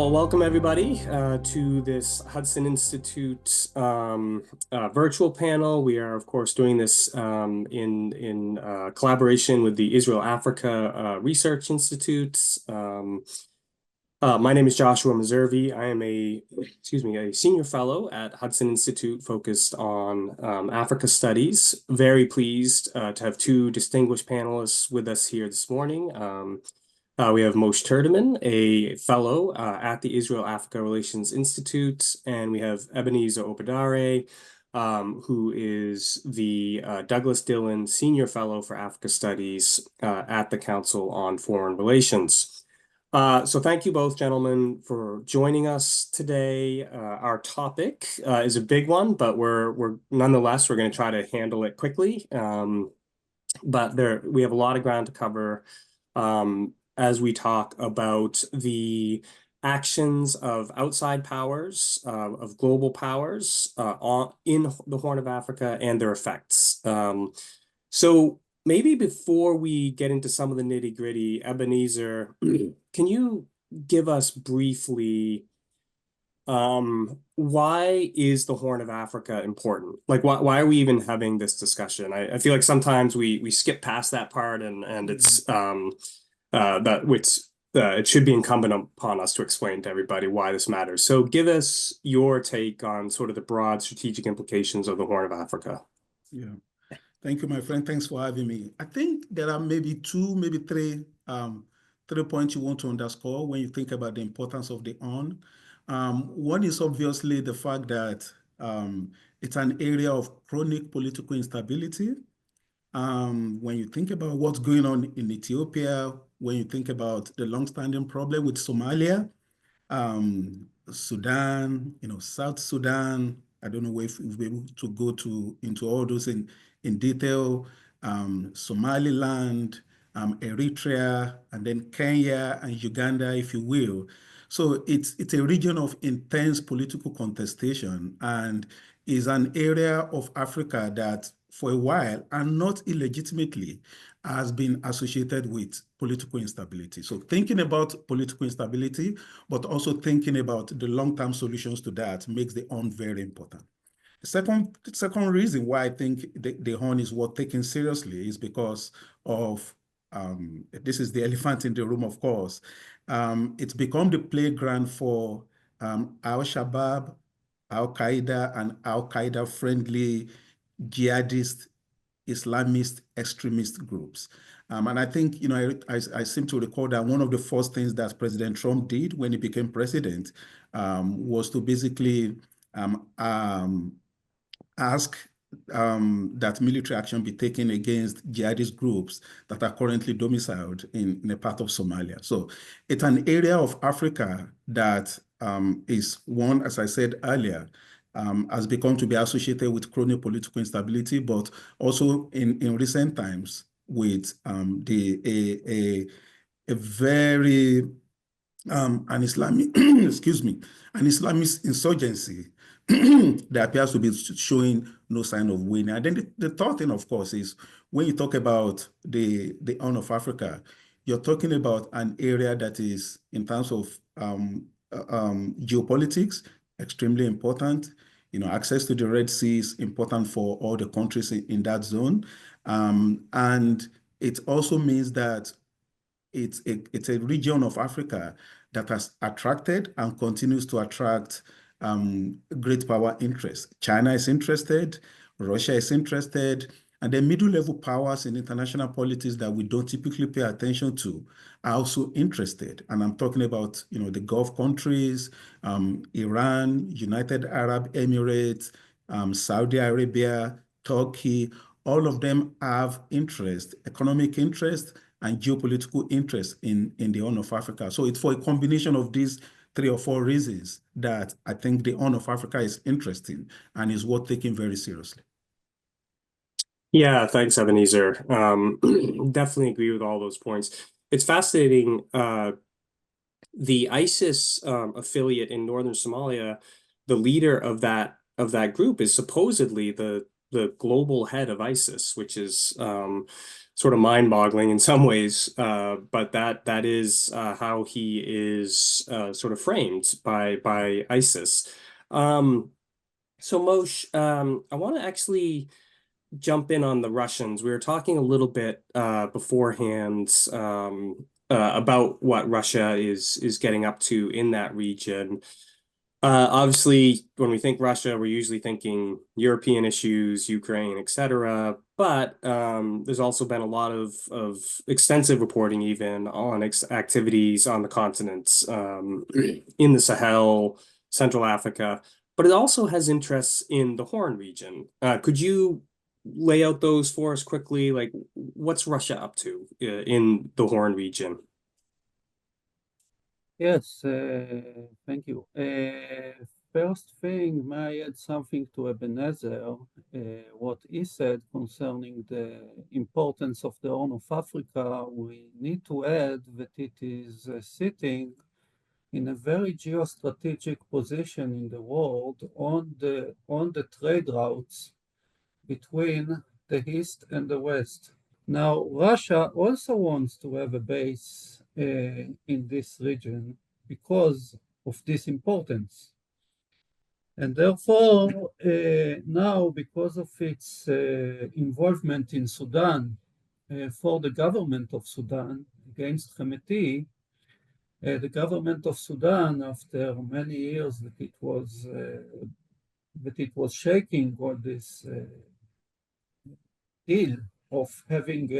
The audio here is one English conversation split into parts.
Well, welcome everybody to this Hudson Institute virtual panel. We are, of course, doing this in collaboration with the Israel Africa Research Institute. My name is Joshua Meservey. I am a senior fellow at Hudson Institute focused on Africa studies. Very pleased to have two distinguished panelists with us here this morning. We have Moshe Turdeman, a fellow at the Israel-Africa Relations Institute, and we have Ebenezer Obadare, who is the Douglas Dillon Senior Fellow for Africa Studies at the Council on Foreign Relations. So thank you both, gentlemen, for joining us today. Our topic is a big one, but we're nonetheless, we're going to try to handle it quickly. But we have a lot of ground to cover. As we talk about the actions of outside powers, of global powers in the Horn of Africa and their effects. So maybe before we get into some of the nitty-gritty, Ebenezer, can you give us briefly why is the Horn of Africa important? Like, why are we even having this discussion? I feel like sometimes we skip past that part and it's it should be incumbent upon us to explain to everybody why this matters. So give us your take on sort of the broad strategic implications of the Horn of Africa. Yeah. Thank you, my friend. Thanks for having me. I think there are maybe two, maybe three points you want to underscore when you think about the importance of the Horn. One is obviously the fact that it's an area of chronic political instability. When you think about what's going on in Ethiopia, when you think about the long-standing problem with Somalia, Sudan, South Sudan, I don't know if we'll be able to go into all those in detail, Somaliland, Eritrea, and then Kenya and Uganda, if you will. So it's a region of intense political contestation and is an area of Africa that for a while, and not illegitimately, has been associated with political instability. So thinking about political instability, but also thinking about the long-term solutions to that makes the Horn very important. The second reason why I think the Horn is worth taking seriously is because of, this is the elephant in the room, of course. It's become the playground for Al-Shabaab, Al-Qaeda, and Al-Qaeda-friendly jihadist, Islamist, extremist groups. And I think, I seem to recall that one of the first things that President Trump did when he became president was to basically ask that military action be taken against jihadist groups that are currently domiciled in a part of Somalia. So it's an area of Africa that is one, as I said earlier, has become to be associated with chronic political instability, but also in recent times with a very an Islamic excuse me, an Islamist insurgency that appears to be showing no sign of winning. And then the third thing, of course, is when you talk about the Horn of Africa, you're talking about an area that is, in terms of geopolitics, extremely important. Access to the Red Sea is important for all the countries in that zone. And it also means that it's a region of Africa that has attracted and continues to attract great power interests. China is interested, Russia is interested, and the middle-level powers in international politics that we don't typically pay attention to are also interested. And I'm talking about, the Gulf countries, Iran, United Arab Emirates, Saudi Arabia, Turkey. All of them have interest, economic interest, and geopolitical interest in the Horn of Africa. So it's for a combination of these 3 or 4 reasons that I think the Horn of Africa is interesting and is worth taking very seriously. Yeah, thanks, Ebenezer. Definitely agree with all those points. It's fascinating. The ISIS affiliate in northern Somalia, the leader of that group is supposedly the global head of ISIS, which is sort of mind-boggling in some ways, but that is how he is sort of framed by ISIS. Um, so Moshe, I want to actually jump in on the Russians. We were talking a little bit beforehand about what Russia is getting up to in that region. Obviously, when we think Russia, we're usually thinking European issues, Ukraine, etc. But there's also been a lot of extensive reporting even on ex activities on the continents, in the Sahel, Central Africa, but it also has interests in the Horn region. Could you lay out those for us quickly? Like, what's Russia up to in the Horn region? Yes, thank you. First thing, may I add something to Ebenezer, what he said concerning the importance of the Horn of Africa. We need to add that it is sitting in a very geostrategic position in the world on the trade routes between the East and the West. Now, Russia also wants to have a base in this region because of this importance. And therefore, now, because of its involvement in Sudan for the government of Sudan against Hemeti, the government of Sudan, after many years that it was shaking on this deal of having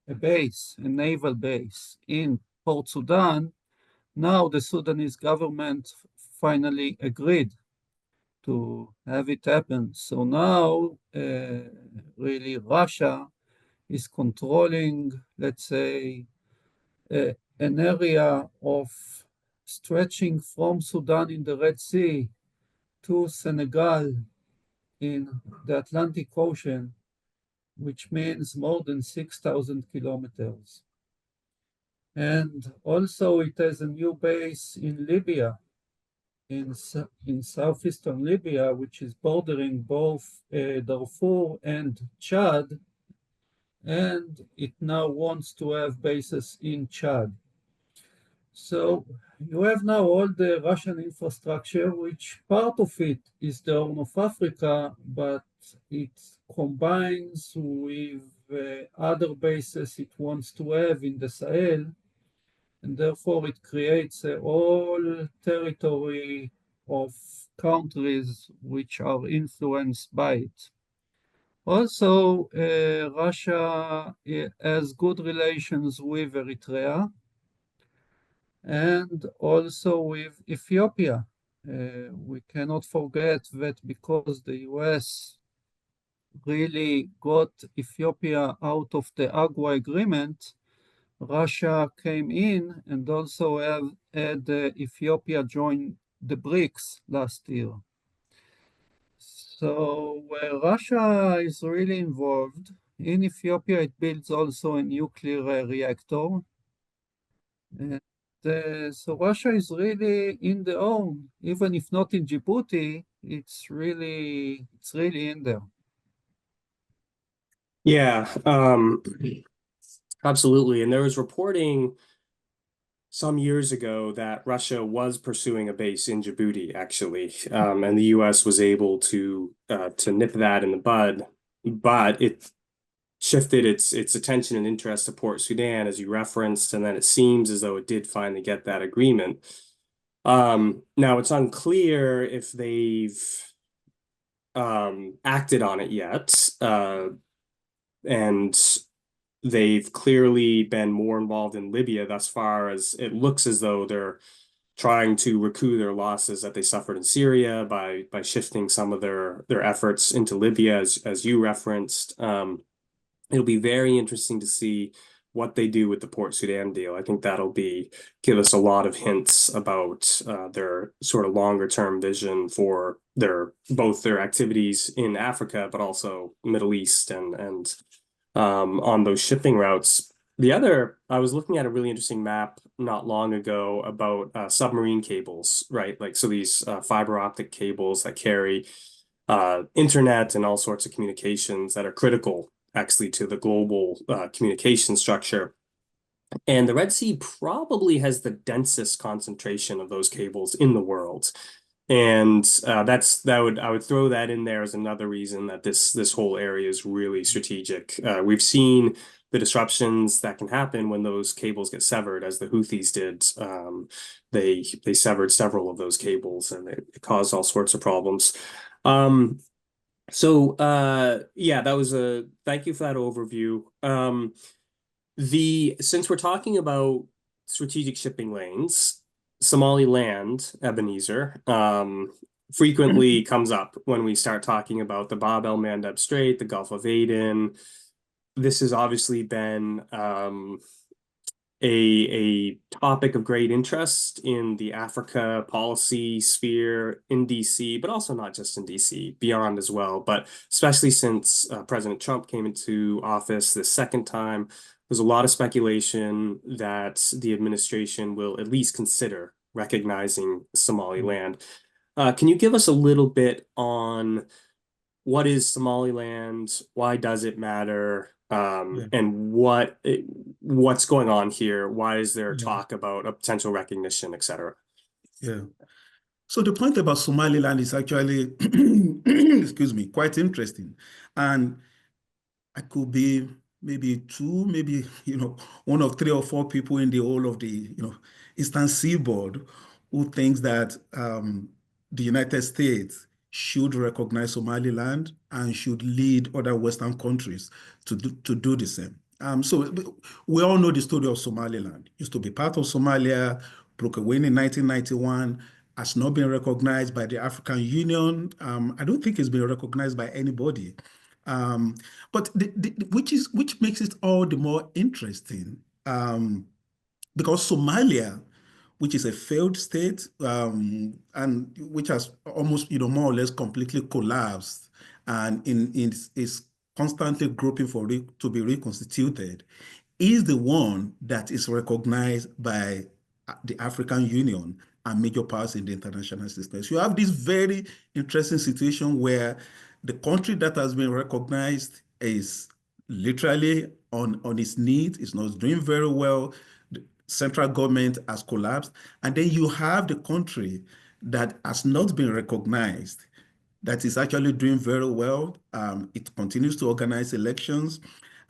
a base, a naval base in Port Sudan, now the Sudanese government finally agreed to have it happen. So now, really, Russia is controlling, let's say, an area of stretching from Sudan in the Red Sea to Senegal in the Atlantic Ocean, which means more than 6,000 kilometers. And also it has a new base in Libya, in southeastern Libya, which is bordering both Darfur and Chad, and it now wants to have bases in Chad. So you have now all the Russian infrastructure, which part of it is the Horn of Africa, but it combines with other bases it wants to have in the Sahel, and therefore it creates a whole territory of countries which are influenced by it. Also, Russia has good relations with Eritrea and also with Ethiopia. We cannot forget that because the US really got Ethiopia out of the AGWA agreement, Russia came in and also had Ethiopia join the BRICS last year. So Russia is really involved. In Ethiopia, it builds also a nuclear reactor. And, so Russia is really in the Horn, even if not in Djibouti, it's really in there. Yeah, absolutely. And there was reporting some years ago that Russia was pursuing a base in Djibouti, actually, and the U.S. was able to nip that in the bud, but it shifted its attention and interest to Port Sudan, as you referenced, and then it seems as though it did finally get that agreement. Now it's unclear if they've acted on it yet, and they've clearly been more involved in Libya thus far, as it looks as though they're trying to recoup their losses that they suffered in Syria by shifting some of their efforts into Libya, as you referenced. It'll be very interesting to see what they do with the Port Sudan deal. I think that'll give us a lot of hints about their sort of longer term vision for both their activities in Africa, but also Middle East and on those shipping routes. I was looking at a really interesting map not long ago about submarine cables, right? Like, so these fiber optic cables that carry internet and all sorts of communications that are critical actually to the global communication structure. And the Red Sea probably has the densest concentration of those cables in the world. And I would throw that in there as another reason that this whole area is really strategic. We've seen the disruptions that can happen when those cables get severed, as the Houthis did. They severed several of those cables, and it caused all sorts of problems. Yeah, thank you for that overview. Since we're talking about strategic shipping lanes, Somaliland, Ebenezer, frequently comes up when we start talking about the Bab el Mandeb Strait, the Gulf of Aden. This has obviously been a topic of great interest in the Africa policy sphere in DC, but also not just in DC, beyond as well. But especially since President Trump came into office the second time, there's a lot of speculation that the administration will at least consider recognizing Somaliland. Can you give us a little bit on what is Somaliland? Why does it matter? And what's going on here? Why is there talk about a potential recognition, et cetera? Yeah. So the point about Somaliland is actually, excuse me, quite interesting. And I could be maybe two, maybe, one of 3 or 4 people in the whole of the, Eastern Seaboard who thinks that the United States should recognize Somaliland and should lead other Western countries to do the same. So we all know the story of Somaliland. It used to be part of Somalia, broke away in 1991, has not been recognized by the African Union. I don't think it's been recognized by anybody. But which makes it all the more interesting, because Somalia, which is a failed state, and which has almost, more or less completely collapsed, and is constantly groping to be reconstituted, is the one that is recognized by the African Union and major powers in the international system. So you have this very interesting situation where the country that has been recognized is literally on its knees, it's not doing very well. The central government has collapsed. And then you have the country that has not been recognized, that is actually doing very well. It continues to organize elections.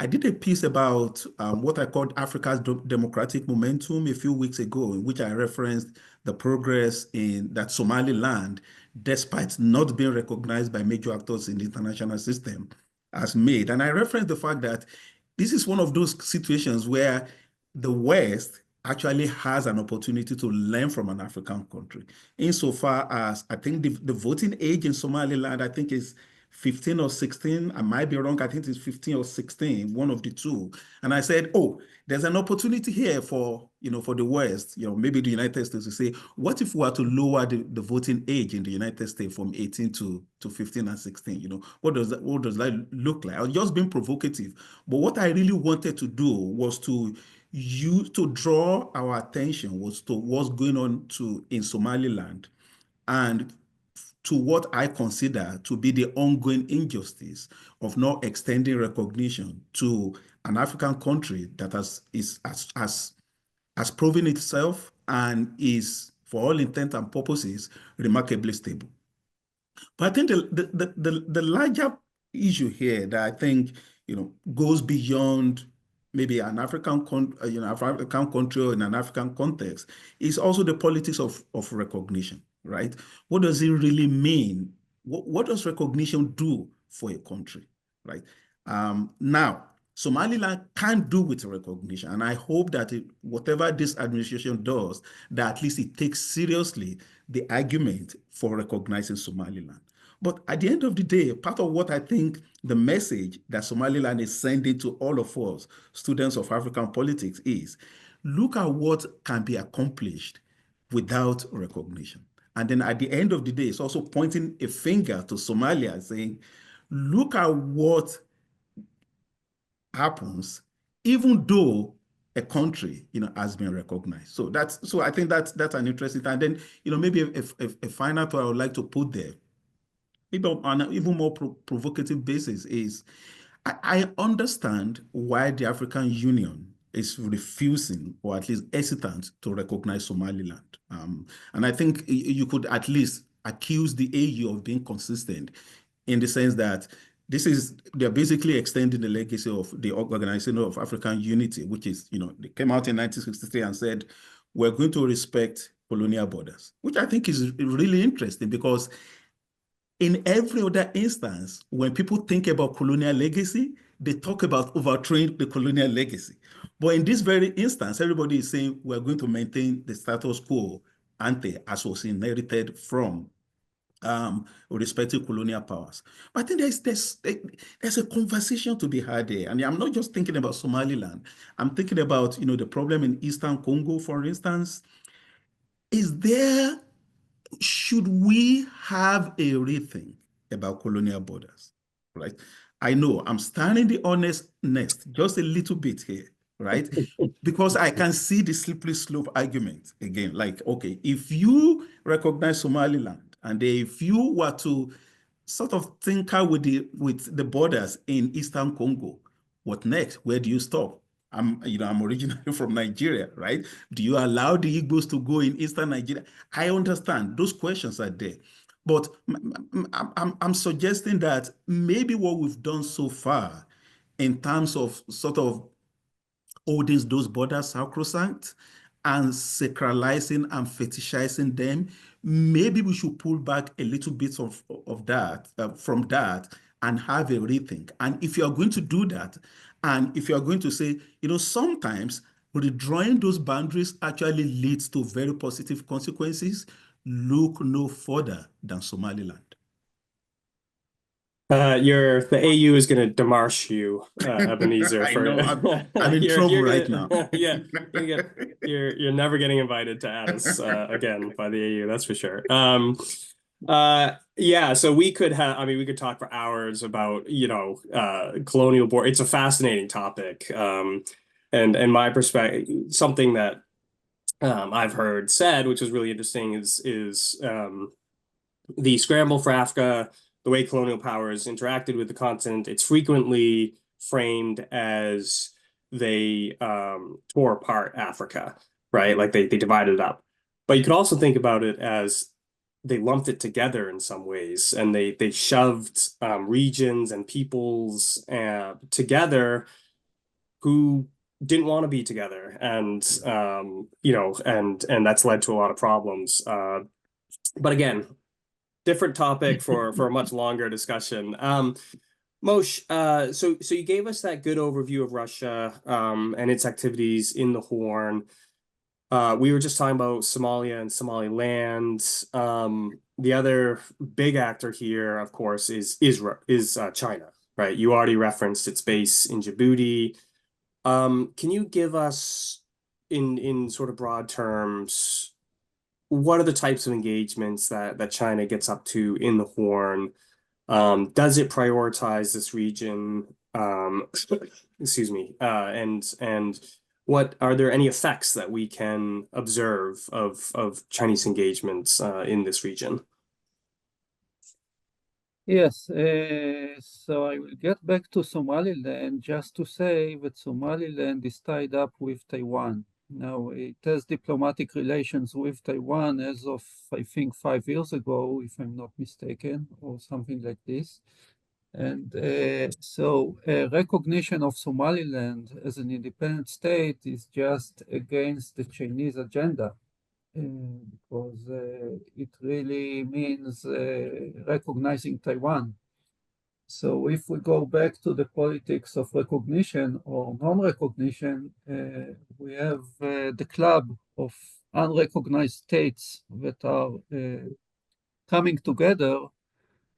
I did a piece about what I called Africa's democratic momentum a few weeks ago, in which I referenced the progress in that Somaliland, despite not being recognized by major actors in the international system, has made. And I referenced the fact that this is one of those situations where the West actually has an opportunity to learn from an African country, insofar as I think the voting age in Somaliland, I think, is 15 or 16. I might be wrong. I think it's 15 or 16, one of the two. And I said, oh, there's an opportunity here for the West, maybe the United States, to say, what if we were to lower the voting age in the United States from 18 to 15 and 16? What does that look like? I was just being provocative. But what I really wanted to do was to draw our attention to what's going on in Somaliland, and to what I consider to be the ongoing injustice of not extending recognition to an African country that has proven itself and is, for all intent and purposes, remarkably stable. But I think the larger issue here that I think goes beyond maybe an African country or in an African context is also the politics of recognition, right? What does it really mean? What does recognition do for a country, right? Now, Somaliland can do with recognition, and I hope that whatever this administration does, that at least it takes seriously the argument for recognizing Somaliland. But at the end of the day, part of what I think the message that Somaliland is sending to all of us, students of African politics, is look at what can be accomplished without recognition. And then at the end of the day, it's also pointing a finger to Somalia, saying, look at what happens even though a country has been recognized. So I think that's an interesting. And then maybe a final thought I would like to put there, maybe on an even more provocative basis, is I understand why the African Union is refusing or at least hesitant to recognize Somaliland. And I think you could at least accuse the AU of being consistent in the sense that they're basically extending the legacy of the Organization of African Unity, which is, they came out in 1963 and said, we're going to respect colonial borders, which I think is really interesting because in every other instance, when people think about colonial legacy, they talk about overthrowing the colonial legacy. But in this very instance, everybody is saying we're going to maintain the status quo ante as was inherited from respective colonial powers. But I think there's a conversation to be had there. And I'm not just thinking about Somaliland. I'm thinking about, the problem in Eastern Congo, for instance. Should we have a rethink about colonial borders, right? I know I'm standing the honest nest just a little bit here, right? Because I can see the slippery slope argument again. Like, okay, if you recognize Somaliland and if you were to sort of tinker with the borders in Eastern Congo, what next? Where do you stop? I'm originally from Nigeria, right? Do you allow the Igbos to go in Eastern Nigeria? I understand those questions are there, but I'm suggesting that maybe what we've done so far in terms of sort of holding those borders sacrosanct and sacralizing and fetishizing them, maybe we should pull back a little bit of that from that and have a rethink. And if you are going to do that, and if you are going to say, sometimes redrawing those boundaries actually leads to very positive consequences, look no further than Somaliland. The AU is going to demarche you, Ebenezer. I know, I'm in trouble right now. Yeah, you're never getting invited to Addis again by the AU. That's for sure. Yeah. So we could have. I mean, we could talk for hours about colonial board. It's a fascinating topic. And my perspective, something that I've heard said, which is really interesting, is the scramble for Africa. The way colonial powers interacted with the continent, it's frequently framed as they tore apart Africa, right? Like they divided it up. But you could also think about it as they lumped it together in some ways, and they shoved regions and peoples together who didn't want to be together, and and that's led to a lot of problems. But again, different topic for a much longer discussion. Moshe, so you gave us that good overview of Russia and its activities in the Horn. We were just talking about Somalia and Somaliland. The other big actor here, of course, is China, right? You already referenced its base in Djibouti. Can you give us, in sort of broad terms, what are the types of engagements that China gets up to in the Horn? Does it prioritize this region? Excuse me. And what are there any effects that we can observe of Chinese engagements in this region? Yes, so I will get back to Somaliland just to say that Somaliland is tied up with Taiwan. Now, it has diplomatic relations with Taiwan as of, I think, 5 years ago, if I'm not mistaken, or something like this. And so recognition of Somaliland as an independent state is just against the Chinese agenda, because it really means recognizing Taiwan. So if we go back to the politics of recognition or non-recognition, we have the club of unrecognized states that are coming together,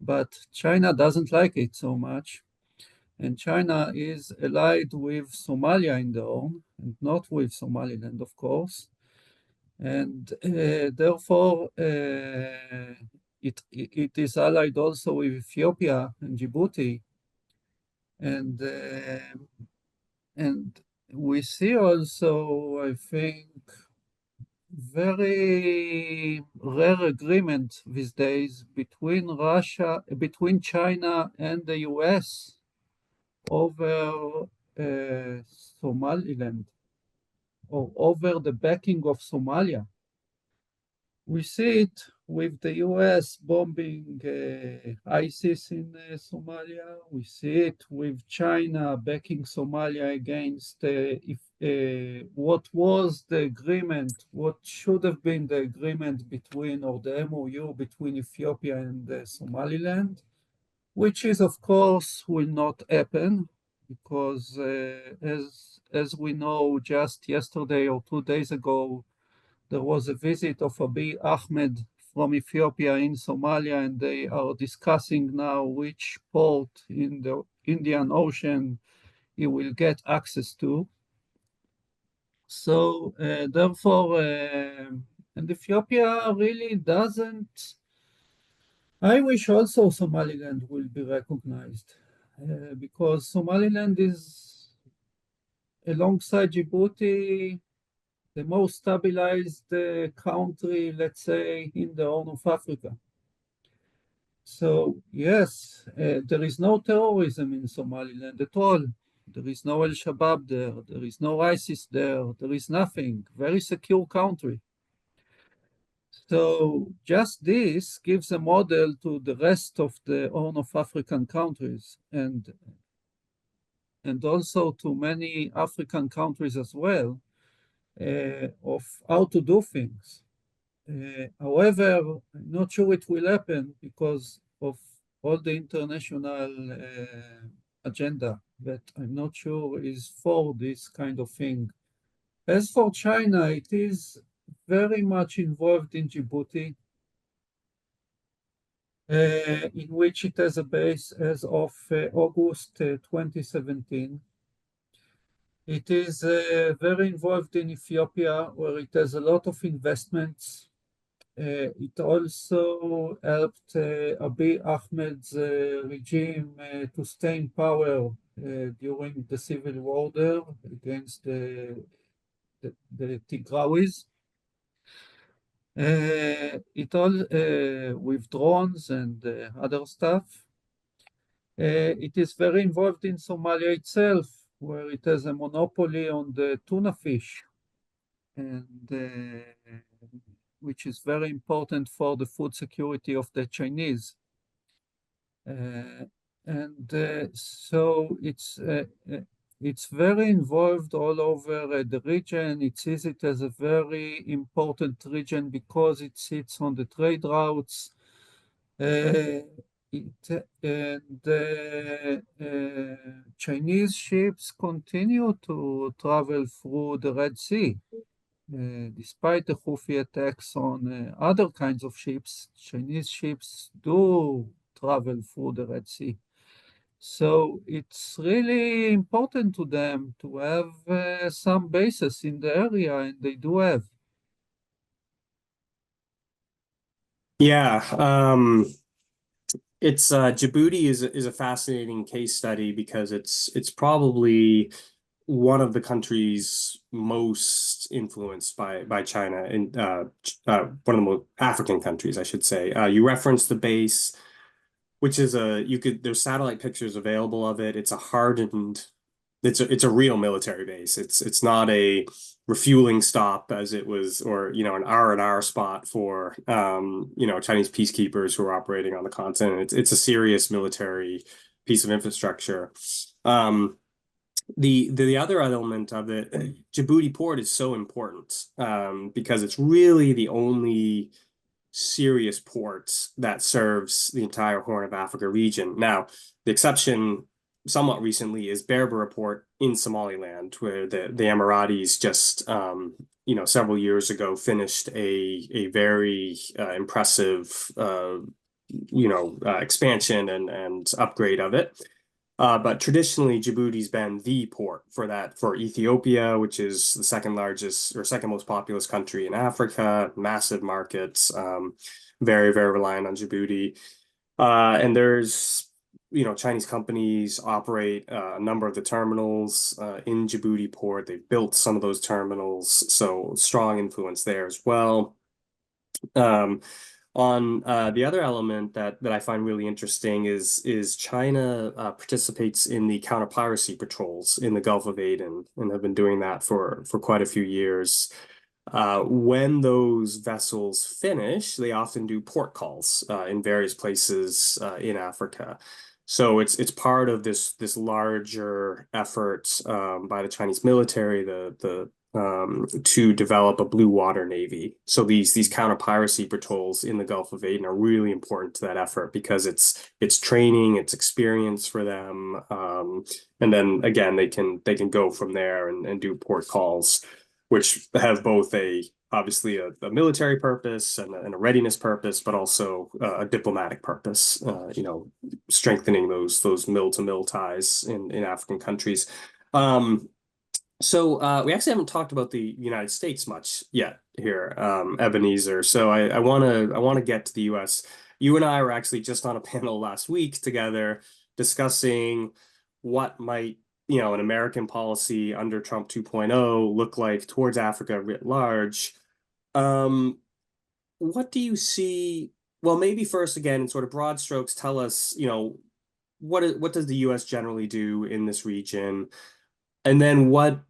but China doesn't like it so much. And China is allied with Somalia in the Horn, and not with Somaliland, of course. And therefore, it is allied also with Ethiopia and Djibouti. And we see also, I think, very rare agreement these days between China and the US over Somaliland, or over the backing of Somalia. We see it with the US bombing ISIS in Somalia. We see it with China backing Somalia against what was the agreement, what should have been the agreement between, or the MOU between Ethiopia and Somaliland, which is, of course, will not happen because as we know, just yesterday or 2 days ago, there was a visit of Abiy Ahmed from Ethiopia in Somalia, and they are discussing now which port in the Indian Ocean he will get access to. So therefore, and Ethiopia really doesn't. I wish also Somaliland will be recognized because Somaliland is, alongside Djibouti, the most stabilized country, let's say, in the Horn of Africa. So yes, there is no terrorism in Somaliland at all. There is no Al-Shabaab there. There is no ISIS there. There is nothing. Very secure country. So just this gives a model to the rest of the Horn of African countries and also to many African countries as well of how to do things. However, I'm not sure it will happen because of all the international agenda that I'm not sure is for this kind of thing. As for China, it is very much involved in Djibouti, in which it has a base as of August 2017. It is very involved in Ethiopia, where it has a lot of investments. It also helped Abiy Ahmed's regime to stay in power during the civil war there against the Tigraways. It all with drones and other stuff. It is very involved in Somalia itself, where it has a monopoly on the tuna fish, and which is very important for the food security of the Chinese. So it's very involved all over the region. It sees it as a very important region because it sits on the trade routes. Chinese ships continue to travel through the Red Sea. Despite the Houthi attacks on other kinds of ships, Chinese ships do travel through the Red Sea. So it's really important to them to have some bases in the area, and they do have. Yeah, it's Djibouti is a fascinating case study because it's probably one of the countries most influenced by China, and one of the most African countries, I should say. You referenced the base, which is there's satellite pictures available of it. It's a hardened, it's a real military base. It's not a refueling stop as it was, or an R&R spot for Chinese peacekeepers who are operating on the continent. It's a serious military piece of infrastructure. The other element of it, Djibouti port is so important because it's really the only serious port that serves the entire Horn of Africa region. Now, the exception somewhat recently is Berbera port in Somaliland, where the Emiratis just several years ago finished a very impressive expansion and upgrade of it. But traditionally, Djibouti's been the port for Ethiopia, which is the second largest or second most populous country in Africa, massive markets, very, very reliant on Djibouti. And there's, Chinese companies operate a number of the terminals in Djibouti port. They've built some of those terminals, so strong influence there as well. On the other element that I find really interesting is China participates in the counter-piracy patrols in the Gulf of Aden and have been doing that for quite a few years. When those vessels finish, they often do port calls in various places in Africa. So it's part of this larger effort by the Chinese military, the to develop a blue water navy. So these counter-piracy patrols in the Gulf of Aden are really important to that effort because it's training, it's experience for them. And then again, they can go from there and do port calls, which have both obviously a military purpose and a readiness purpose, but also a diplomatic purpose, strengthening those mill-to-mill ties in African countries. So we actually haven't talked about the United States much yet here, Ebenezer. So I wanna get to the US. You and I were actually just on a panel last week together discussing what might, an American policy under Trump 2.0 look like towards Africa writ large. What do you see? Well, maybe first again, in sort of broad strokes, tell us, what does the US generally do in this region? And then what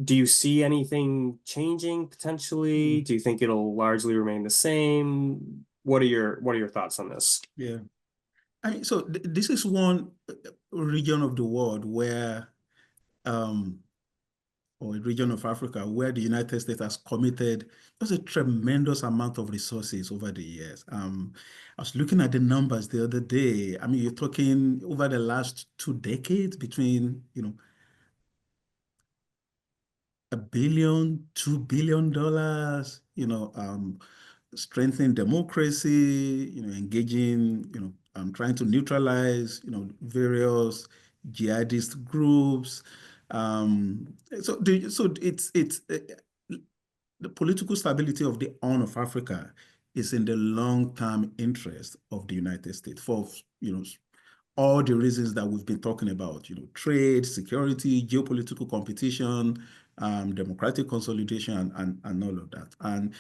do you see anything changing potentially? Do you think it'll largely remain the same? What are your thoughts on this? Yeah. I mean, so this is one region of the world where, or a region of Africa where the United States has committed just a tremendous amount of resources over the years. I was looking at the numbers the other day. I mean, you're talking over the last 2 decades between, $1 billion, $2 billion, strengthening democracy, engaging, trying to neutralize, various jihadist groups. So it's the political stability of the Horn of Africa is in the long-term interest of the United States for, all the reasons that we've been talking about, trade, security, geopolitical competition, democratic consolidation, and all of that. And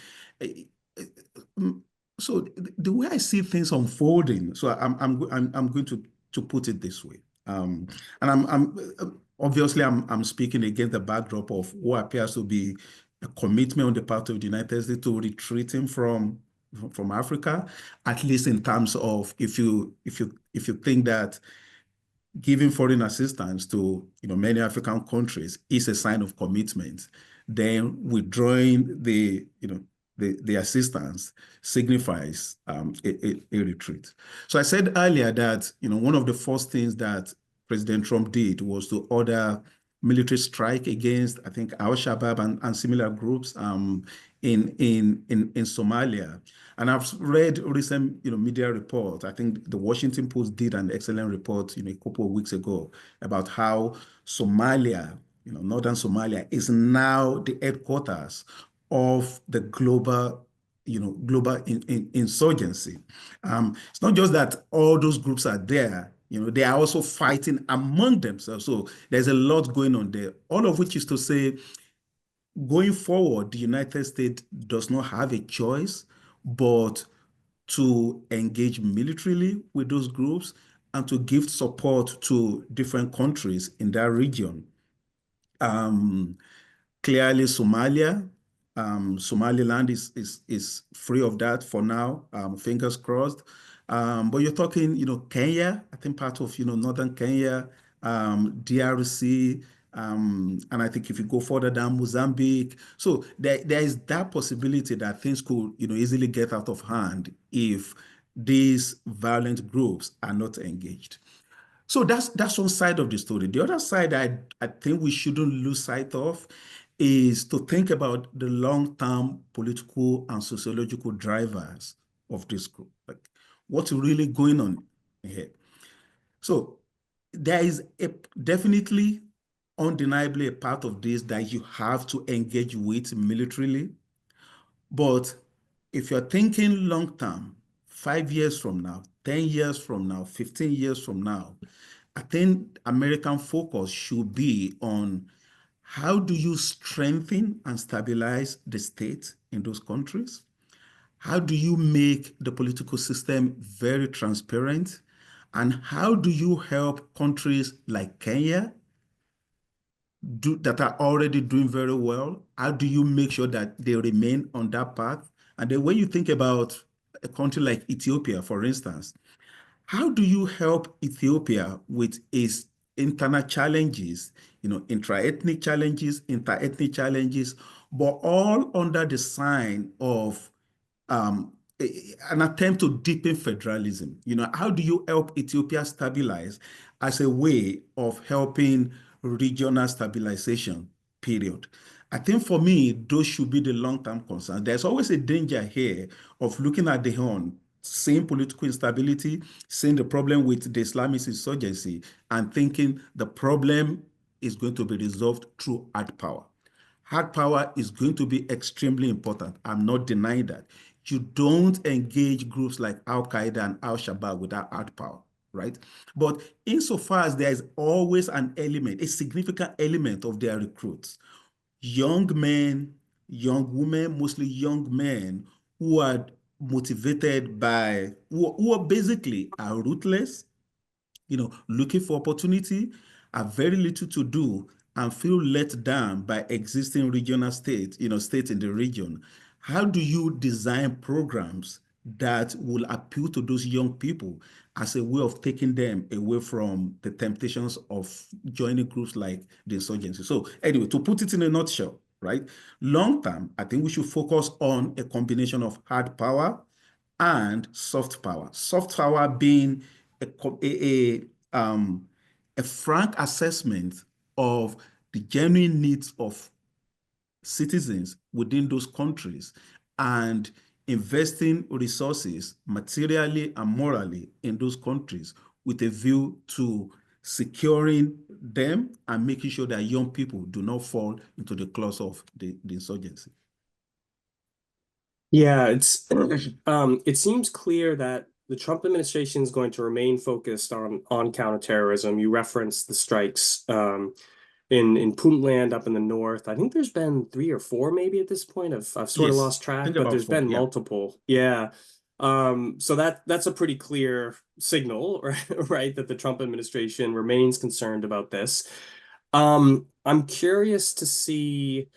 so the way I see things unfolding, so I'm going to put it this way, and I'm obviously I'm speaking against the backdrop of what appears to be a commitment on the part of the United States to retreating from Africa, at least in terms of if you think that giving foreign assistance to many African countries is a sign of commitment, then withdrawing the assistance signifies a retreat. So I said earlier that one of the first things that President Trump did was to order military strike against, I think, Al-Shabaab and similar groups in Somalia. And I've read recent media reports. I think the Washington Post did an excellent report a couple of weeks ago about how Somalia, northern Somalia, is now the headquarters of the global insurgency. It's not just that all those groups are there, they are also fighting among themselves. So there's a lot going on there, all of which is to say, going forward, the United States does not have a choice but to engage militarily with those groups and to give support to different countries in that region. Clearly, Somaliland is free of that for now, fingers crossed. But you're talking, Kenya, I think part of, northern Kenya, DRC, and I think if you go further down, Mozambique. So there is that possibility that things could, easily get out of hand if these violent groups are not engaged. So that's one side of the story. The other side I think we shouldn't lose sight of is to think about the long-term political and sociological drivers of this group. Like, what's really going on here? So there is definitely, undeniably, a part of this that you have to engage with militarily. But if you're thinking long-term, 5 years from now, 10 years from now, 15 years from now, I think American focus should be on how do you strengthen and stabilize the state in those countries? How do you make the political system very transparent? And how do you help countries like Kenya that are already doing very well? How do you make sure that they remain on that path? And then when you think about a country like Ethiopia, for instance, how do you help Ethiopia with its internal challenges, intra-ethnic challenges, inter-ethnic challenges, but all under the sign of um, an attempt to deepen federalism? How do you help Ethiopia stabilize as a way of helping regional stabilization, period? I think for me, those should be the long-term concerns. There's always a danger here of looking at the horn, seeing political instability, seeing the problem with the Islamist insurgency, and thinking the problem is going to be resolved through hard power. Hard power is going to be extremely important. I'm not denying that. You don't engage groups like Al-Qaeda and Al-Shabaab without hard power, right? But insofar as there is always an element, a significant element of their recruits, young men, young women, mostly young men who are motivated by, who are basically are ruthless, looking for opportunity, have very little to do, and feel let down by existing regional states, states in the region. How do you design programs that will appeal to those young people as a way of taking them away from the temptations of joining groups like the insurgency? So anyway, to put it in a nutshell, right? Long term, I think we should focus on a combination of hard power and soft power. Soft power being a frank assessment of the genuine needs of citizens within those countries and investing resources materially and morally in those countries with a view to securing them and making sure that young people do not fall into the claws of the insurgency. Yeah, it seems clear that the Trump administration is going to remain focused on counterterrorism. You referenced the strikes in Puntland up in the north. I think there's been 3 or 4 maybe at this point. I've sort of Yes, lost I track, think but about there's 4, been yeah. multiple. Yeah. So that's a pretty clear signal, right, that the Trump administration remains concerned about this. I'm curious to see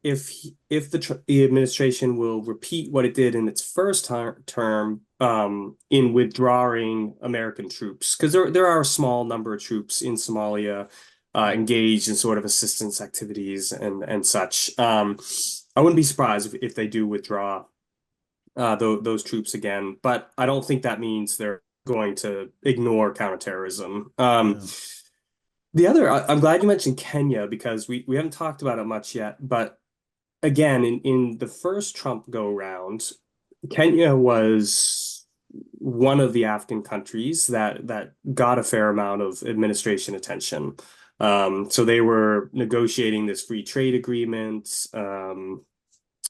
if the administration will repeat what it did in its first term in withdrawing American troops, because there are a small number of troops in Somalia engaged in sort of assistance activities and such. I wouldn't be surprised if they do withdraw those troops again, but I don't think that means they're going to ignore counterterrorism. Yeah. I'm glad you mentioned Kenya because we haven't talked about it much yet, but again, in the first Trump go round, Kenya was one of the African countries that got a fair amount of administration attention. So they were negotiating this free trade agreement.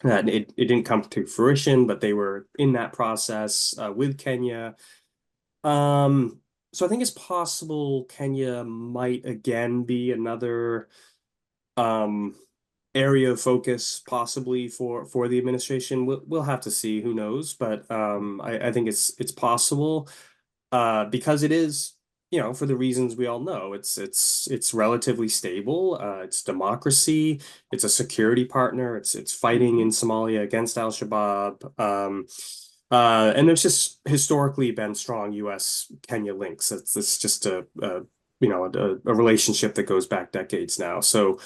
That it didn't come to fruition, but they were in that process with Kenya. So I think it's possible Kenya might again be another area of focus possibly for the administration. We'll have to see, who knows, but I think it's possible because it is, for the reasons we all know, it's relatively stable, it's democracy, it's a security partner, it's fighting in Somalia against Al-Shabaab, and there's just historically been strong US-Kenya links. It's just a relationship that goes back decades now. So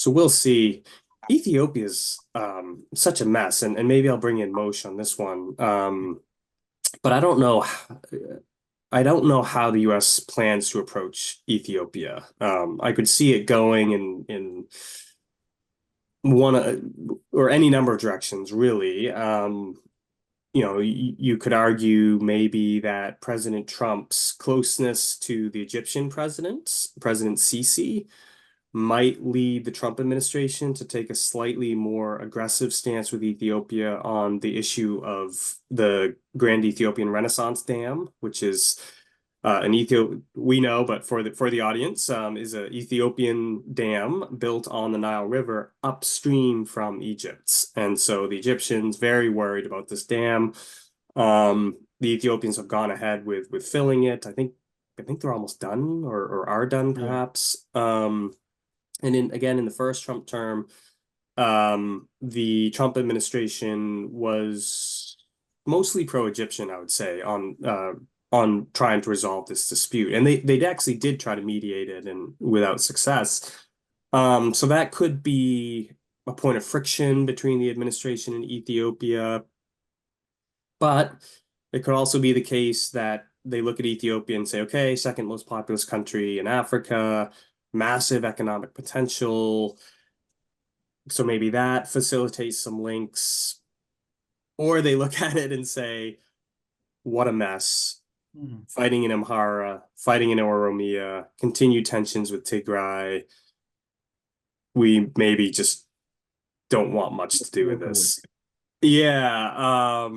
we'll see. Ethiopia's such a mess, and maybe I'll bring in Moshe on this one. But I don't know. I don't know how the U.S. plans to approach Ethiopia. I could see it going in one or any number of directions, really. You could argue maybe that President Trump's closeness to the Egyptian President Sisi, might lead the Trump administration to take a slightly more aggressive stance with Ethiopia on the issue of the Grand Ethiopian Renaissance Dam, which is we know, but for the audience, is an Ethiopian dam built on the Nile River upstream from Egypt. And so the Egyptians very worried about this dam. The Ethiopians have gone ahead with filling it. I think they're almost done or are done perhaps. And again in the first Trump term, the Trump administration was mostly pro-Egyptian, I would say, on trying to resolve this dispute. And they actually did try to mediate it, and without success. So that could be a point of friction between the administration and Ethiopia. But it could also be the case that they look at Ethiopia and say, okay, second most populous country in Africa, massive economic potential. So maybe that facilitates some links. Or they look at it and say, what a mess. Fighting in Amhara, fighting in Oromia, continued tensions with Tigray. We maybe just don't want much to do with this. Yeah.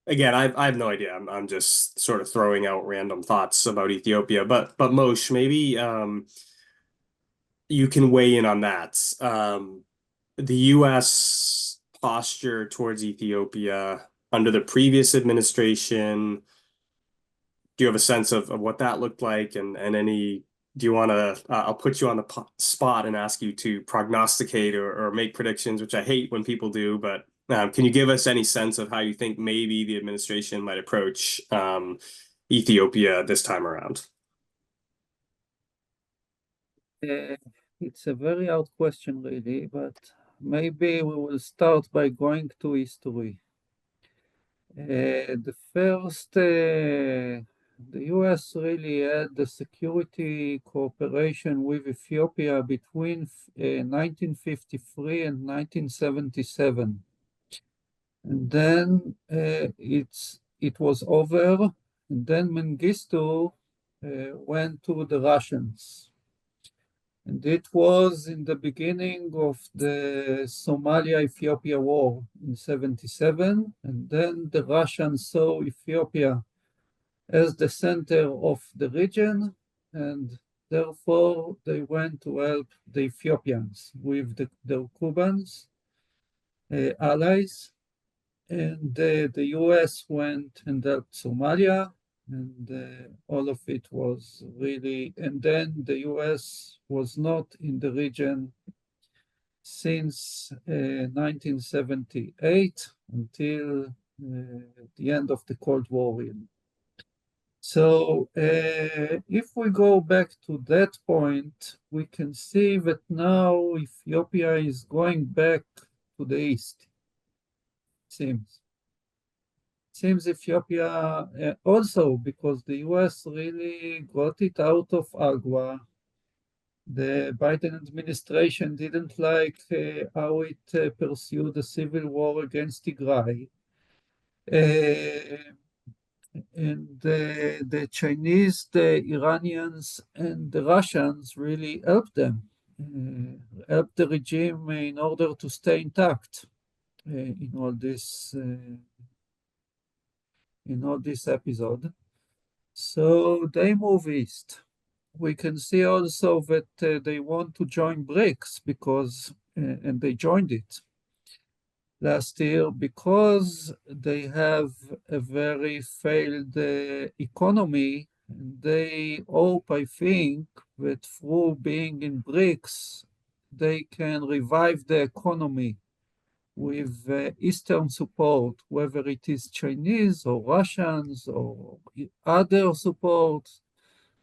Again, I have no idea. I'm just sort of throwing out random thoughts about Ethiopia. But Moshe, maybe you can weigh in on that. The U.S. posture towards Ethiopia under the previous administration. Do you have a sense of what that looked like, and any? Do you want to? I'll put you on the spot and ask you to prognosticate or make predictions, which I hate when people do. But can you give us any sense of how you think maybe the administration might approach Ethiopia this time around? It's a very hard question, really, but maybe we will start by going to history. The US really had the security cooperation with Ethiopia between 1953 and 1977. And then it was over, and then Mengistu went to the Russians. And it was in the beginning of the Somalia-Ethiopia war in 77. And then the Russians saw Ethiopia as the center of the region, and therefore they went to help the Ethiopians with their Cubans allies. And the US went and helped Somalia, and all of it was really, and then the US was not in the region since 1978 until the end of the Cold War. So if we go back to that point, we can see that now Ethiopia is going back to the east. Seems Ethiopia also, because the US really got it out of AGWA. The Biden administration didn't like how it pursued the civil war against Tigray. And the Chinese, the Iranians, and the Russians really helped them, helped the regime in order to stay intact in all this episode. So they move east. We can see also that they want to join BRICS because, and they joined it last year because they have a very failed economy. They hope, I think, that through being in BRICS, they can revive the economy with Eastern support, whether it is Chinese or Russians or other support.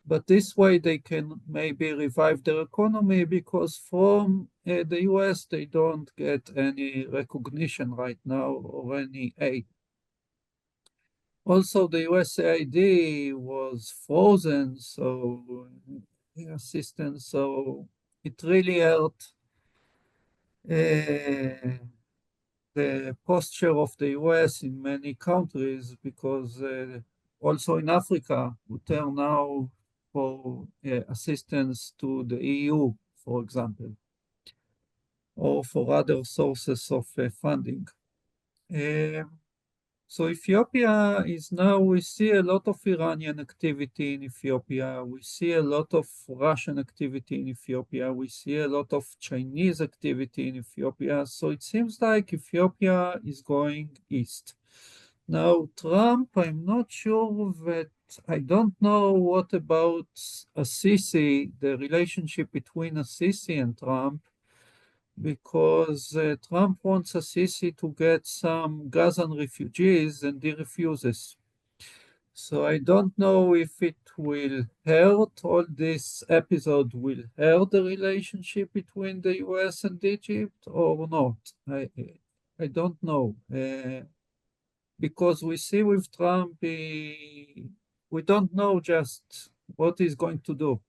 But this way they can maybe revive their economy, because from the US they don't get any recognition right now or any aid. Also, the USAID was frozen, so assistance, so it really hurt the posture of the US in many countries, because also in Africa, we turn now for assistance to the EU, for example, or for other sources of funding. So Ethiopia is now, we see a lot of Iranian activity in Ethiopia. We see a lot of Russian activity in Ethiopia. We see a lot of Chinese activity in Ethiopia. So it seems like Ethiopia is going east. Now, Trump, I'm not sure that, I don't know what about Assisi, the relationship between Assisi and Trump, because Trump wants Assisi to get some Gazan refugees and he refuses. So I don't know if it will hurt, all this episode will hurt the relationship between the US and Egypt or not. I don't know. Because we see with Trump, we don't know just what he's going to do.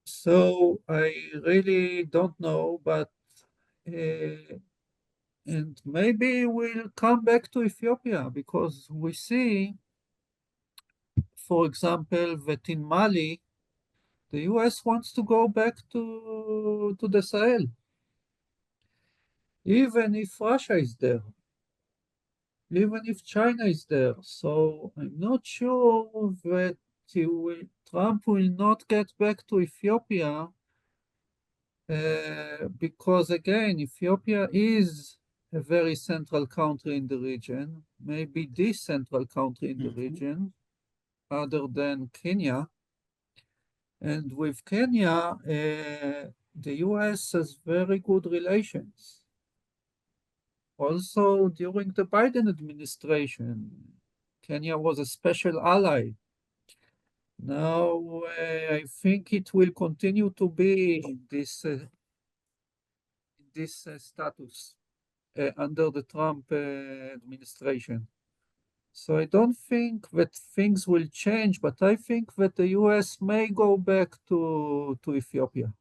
So I really don't know, but and maybe we'll come back to Ethiopia because we see, for example, that in Mali, the US wants to go back to the Sahel, even if Russia is there, even if China is there. So I'm not sure that Trump will not get back to Ethiopia because, again, Ethiopia is a very central country in the region, maybe the central country in the region, other than Kenya. And with Kenya, the US has very good relations. Also, during the Biden administration, Kenya was a special ally. Now, I think it will continue to be in this status under the Trump administration. So I don't think that things will change, but I think that the US may go back to Ethiopia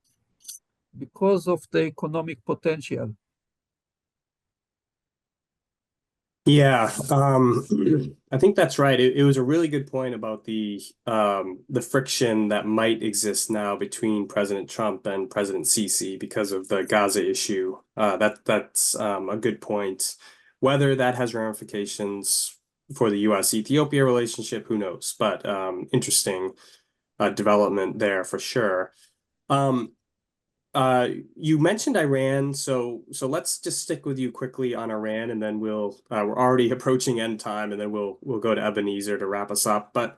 because of the economic potential. Yeah, I think that's right. It was a really good point about the friction that might exist now between President Trump and President Sisi because of the Gaza issue. That's a good point. Whether that has ramifications for the U.S.-Ethiopia relationship, who knows? But interesting development there for sure. You mentioned Iran, so let's just stick with you quickly on Iran, and then we're already approaching end time, and then we'll go to Ebenezer to wrap us up. But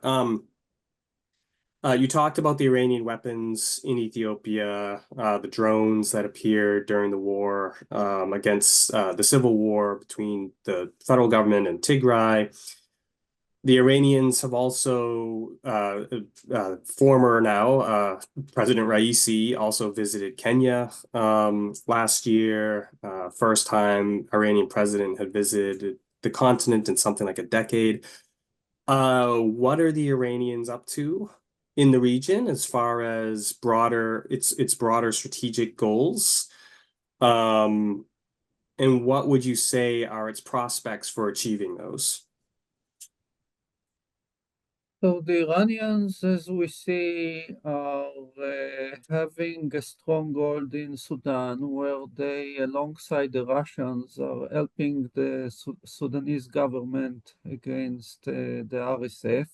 you talked about the Iranian weapons in Ethiopia, the drones that appeared during the war against the civil war between the federal government and Tigray. The Iranians have also, former now, President Raisi also visited Kenya last year. First time Iranian president had visited the continent in something like a decade. What are the Iranians up to in the region as far as its broader strategic goals? And what would you say are its prospects for achieving those? So the Iranians, as we see, are having a stronghold in Sudan, where they, alongside the Russians, are helping the Sudanese government against the RSF.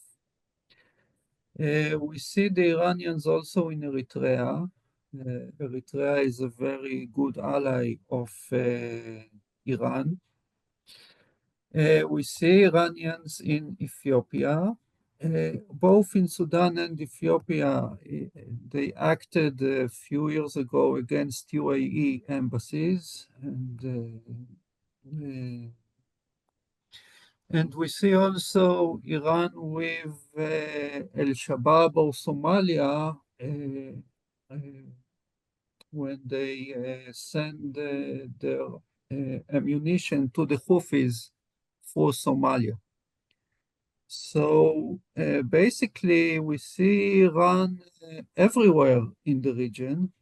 We see the Iranians also in Eritrea. Eritrea is a very good ally of Iran. We see Iranians in Ethiopia. Both in Sudan and Ethiopia, they acted a few years ago against UAE embassies, and we see also Iran with Al-Shabaab or Somalia when they send their ammunition to the Houthis for Somalia. So basically, we see Iran everywhere in the region,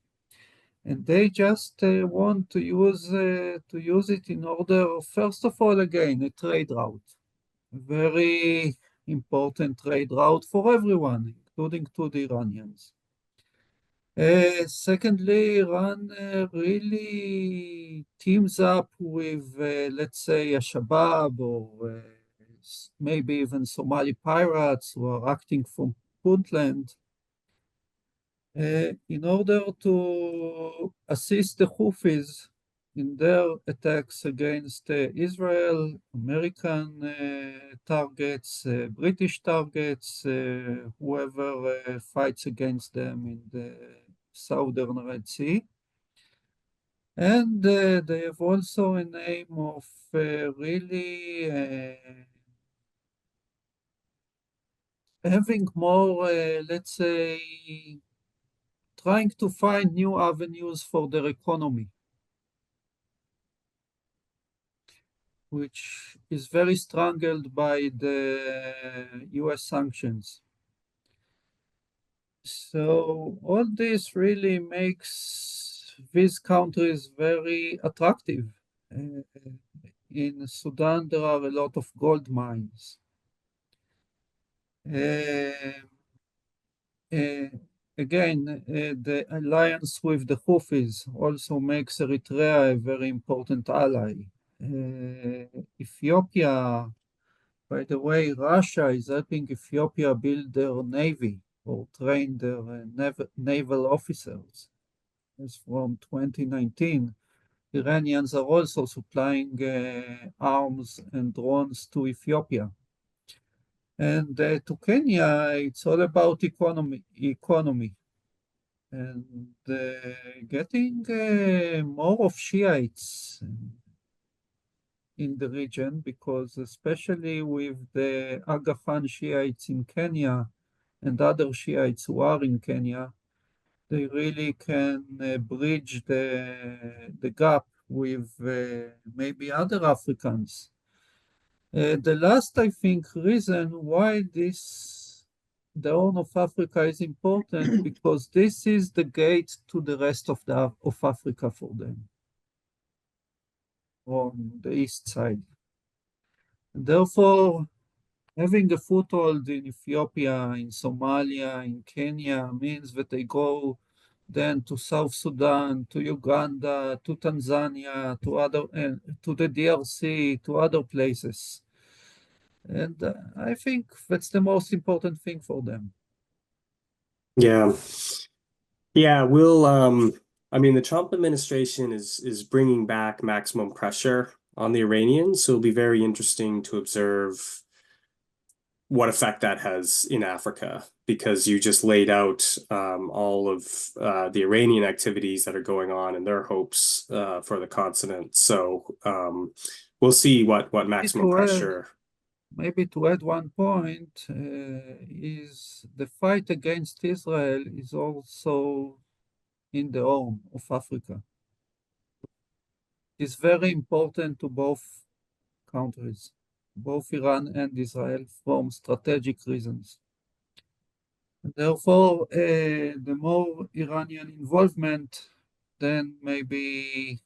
and they just want to use it in order, first of all, again, a trade route, a very important trade route for everyone, including to the Iranians. Secondly, Iran really teams up with, let's say, a Shabab or maybe even Somali pirates who are acting from Puntland in order to assist the Houthis in their attacks against Israel, American targets, British targets, whoever fights against them in the southern Red Sea. And they have also an aim of really having more, let's say, trying to find new avenues for their economy, which is very strangled by the US sanctions. So all this really makes these countries very attractive. In Sudan, there are a lot of gold mines. Again, the alliance with the Houthis also makes Eritrea a very important ally. Ethiopia, by the way, Russia is helping Ethiopia build their navy or train their naval officers. As from 2019, Iranians are also supplying arms and drones to Ethiopia. And to Kenya, it's all about economy. And getting more of Shiites in the region, because especially with the Aga Khan Shiites in Kenya and other Shiites who are in Kenya, they really can bridge the gap with maybe other Africans. The last, I think, reason why the Horn of Africa is important because this is the gate to the rest of Africa for them on the east side. And therefore, having a foothold in Ethiopia, in Somalia, in Kenya means that they go then to South Sudan, to Uganda, to Tanzania, to the DRC, to other places. And I think that's the most important thing for them. Yeah. Yeah, I mean, the Trump administration is bringing back maximum pressure on the Iranians, so it'll be very interesting to observe what effect that has in Africa, because you just laid out all of the Iranian activities that are going on and their hopes for the continent. So we'll see what maximum pressure. Maybe to add one point, is the fight against Israel is also in the Horn of Africa. It's very important to both countries, both Iran and Israel, from strategic reasons. Therefore, the more Iranian involvement, then maybe,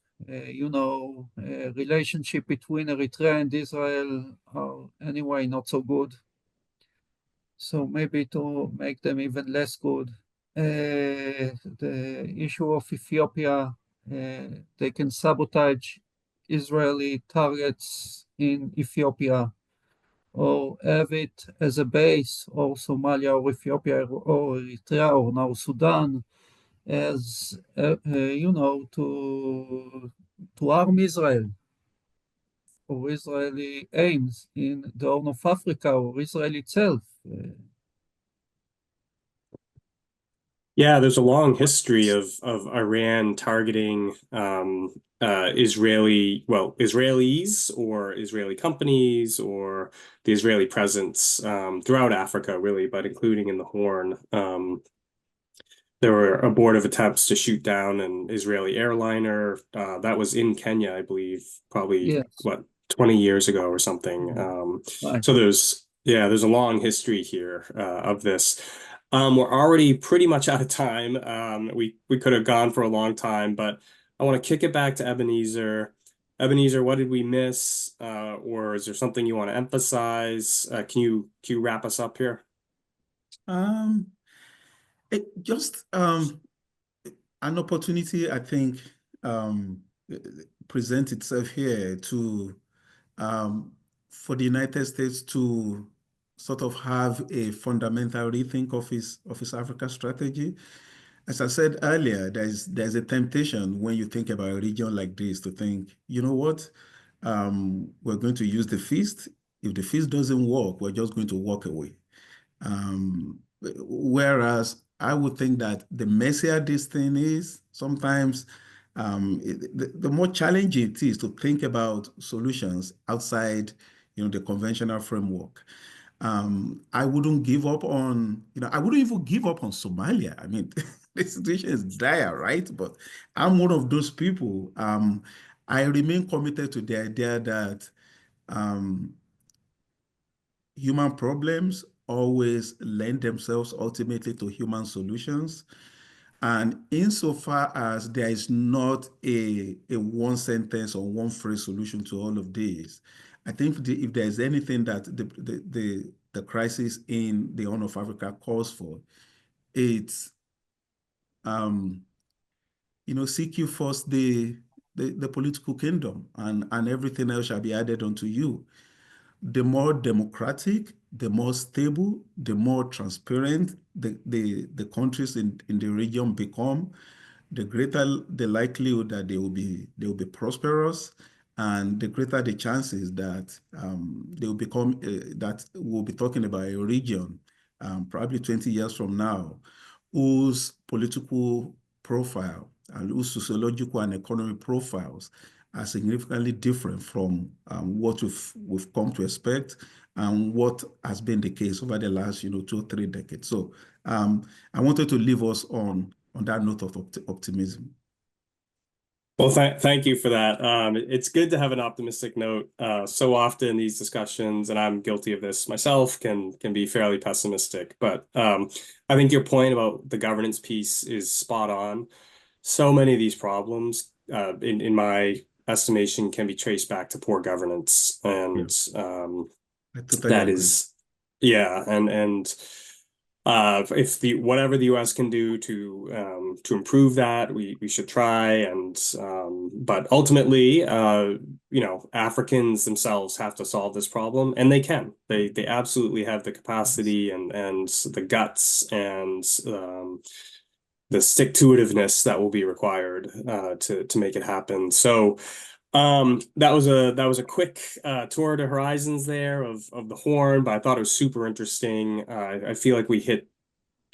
relationship between Eritrea and Israel are anyway not so good. So maybe to make them even less good. The issue of Ethiopia, they can sabotage Israeli targets in Ethiopia or have it as a base, or Somalia or Ethiopia or Eritrea or now Sudan, as to harm Israel or Israeli aims in the Horn of Africa or Israel itself. Yeah, there's a long history of Iran targeting Israelis or Israeli companies or the Israeli presence throughout Africa, really, but including in the Horn. There were abortive attempts to shoot down an Israeli airliner that was in Kenya, I believe, probably Yes. 20 years ago or something. Right. So there's a long history here of this. We're already pretty much out of time. We could have gone for a long time, but I want to kick it back to Ebenezer. Ebenezer, what did we miss? Or is there something you want to emphasize? Can you wrap us up here? Just an opportunity, I think, presents itself here to for the United States to sort of have a fundamental rethink of his Africa strategy. As I said earlier, there's a temptation when you think about a region like this to think, you know what, we're going to use the feast. If the feast doesn't work, we're just going to walk away. Whereas I would think that the messier this thing is, sometimes the more challenging it is to think about solutions outside, the conventional framework. I wouldn't give up on, I wouldn't even give up on Somalia. I mean, the situation is dire, right? But I'm one of those people. I remain committed to the idea that human problems always lend themselves ultimately to human solutions. And insofar as there is not a one sentence or one phrase solution to all of this, I think if there's anything that the crisis in the Horn of Africa calls for, it's seek you first the political kingdom, and everything else shall be added unto you. The more democratic, the more stable, the more transparent the countries in the region become, the greater the likelihood that they will be prosperous, and the greater the chances that they will become that we'll be talking about a region probably 20 years from now whose political profile and whose sociological and economic profiles are significantly different from what we've come to expect and what has been the case over the last 2 or 3 decades. So I wanted to leave us on that note of optimism. Well, thank you for that. It's good to have an optimistic note. So often these discussions, and I'm guilty of this myself, can be fairly pessimistic. But I think your point about the governance piece is spot on. So many of these problems, in my estimation, can be traced back to poor governance, and I totally that agree. is, yeah, and if whatever the U.S. can do to improve that, we should try. And but ultimately, Africans themselves have to solve this problem, and they can. They absolutely have the capacity and the guts and the stick-to-itiveness that will be required to make it happen. So that was a quick tour to horizons there of the Horn, but I thought it was super interesting. I feel like we hit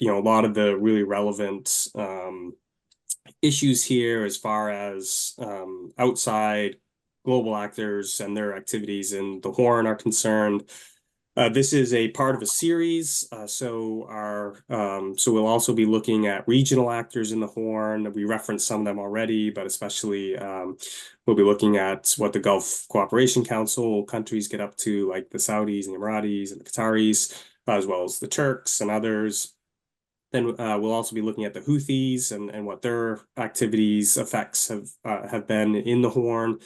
a lot of the really relevant issues here as far as outside global actors and their activities in the Horn are concerned. This is a part of a series, so we'll also be looking at regional actors in the Horn. We referenced some of them already, but especially we'll be looking at what the Gulf Cooperation Council countries get up to, like the Saudis and the Emiratis and the Qataris, as well as the Turks and others. Then we'll also be looking at the Houthis and what their effects have been in the Horn.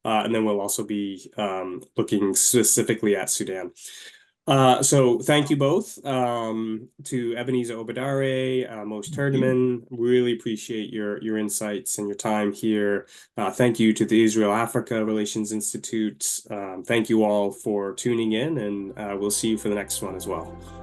And then we'll also be looking specifically at Sudan. So thank you both to Ebenezer Obadare, Moshe Terdeman. Really appreciate your insights and your time here. Thank you to the Israel-Africa Relations Institute. Thank you all for tuning in, and we'll see you for the next one as well.